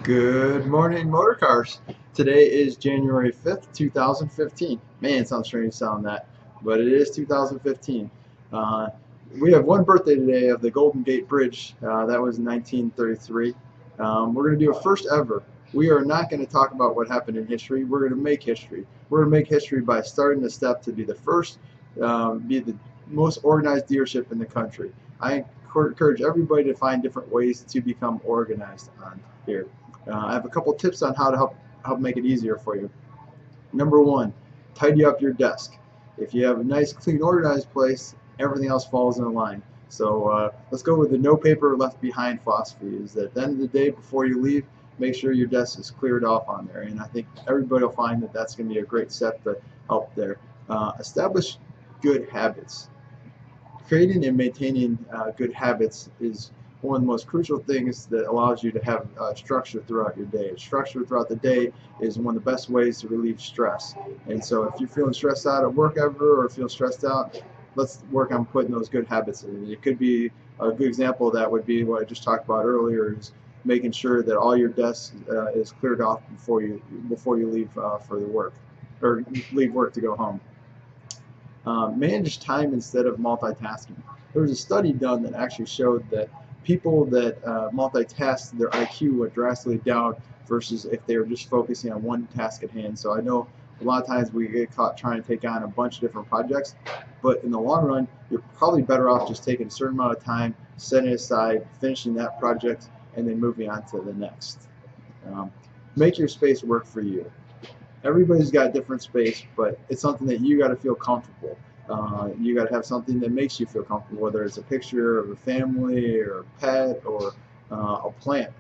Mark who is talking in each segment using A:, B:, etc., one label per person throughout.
A: Good morning, motor cars. Today is January 5th, 2015. Man, it sounds strange saying that, but it is 2015. Uh, we have one birthday today of the Golden Gate Bridge. That was 1933. We're going to do a first ever. We are not going to talk about what happened in history. We're going to make history. We're going to make history by starting the step to be the first, be the most organized dealership in the country. I encourage everybody to find different ways to become organized on here. I have a couple tips on how to help make it easier for you. Number one, tidy up your desk. If you have a nice, clean, organized place, everything else falls in line. So let's go with the no paper left behind philosophy. Is that at the end of the day, before you leave, make sure your desk is cleared off on there. And I think everybody will find that that's going to be a great step to help there. Establish good habits. Creating and maintaining good habits is one of the most crucial things that allows you to have structure throughout your day. Structure throughout the day is one of the best ways to relieve stress. And so if you're feeling stressed out at work ever or feel stressed out, let's work on putting those good habits in. It could be a good example of that would be what I just talked about earlier, is making sure that all your desk is cleared off before you leave for the work, or leave work to go home. Manage time instead of multitasking. There was a study done that actually showed that people that multitask, their IQ went drastically down versus if they were just focusing on one task at hand. So I know a lot of times we get caught trying to take on a bunch of different projects, but in the long run, you're probably better off just taking a certain amount of time, setting it aside, finishing that project, and then moving on to the next. Make your space work for you. Everybody's got a different space, but it's something that you got to feel comfortable. You got to have something that makes you feel comfortable, whether it's a picture of a family or a pet or a plant.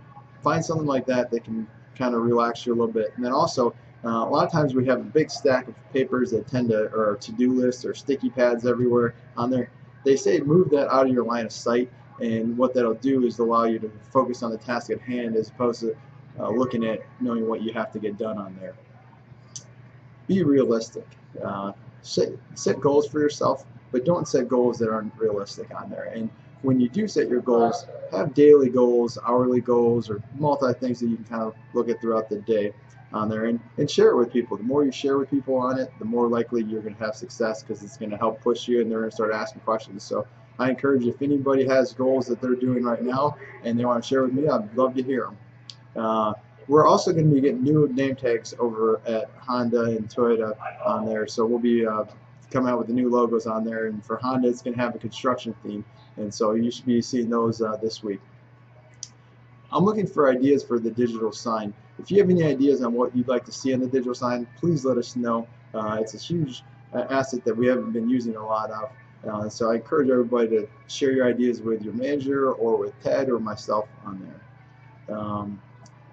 A: Find something like that that can kind of relax you a little bit. And then also, a lot of times we have a big stack of papers that tend to, or to-do lists or sticky pads everywhere on there. They say move that out of your line of sight, and what that'll do is allow you to focus on the task at hand as opposed to looking at knowing what you have to get done on there. Be realistic. Set goals for yourself, but don't set goals that aren't realistic on there. And when you do set your goals, have daily goals, hourly goals, or multi things that you can kind of look at throughout the day on there, and share it with people. The more you share with people on it, the more likely you're going to have success, because it's going to help push you and they're going to start asking questions. So I encourage, if anybody has goals that they're doing right now and they want to share with me, I'd love to hear them. We're also going to be getting new name tags over at Honda and Toyota on there, so we'll be coming out with the new logos on there. And for Honda, it's going to have a construction theme, and so you should be seeing those this week. I'm looking for ideas for the digital sign. If you have any ideas on what you'd like to see on the digital sign, please let us know. It's a huge asset that we haven't been using a lot of. So I encourage everybody to share your ideas with your manager or with Ted or myself on there.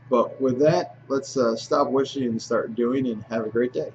A: But with that, let's stop wishing and start doing, and have a great day.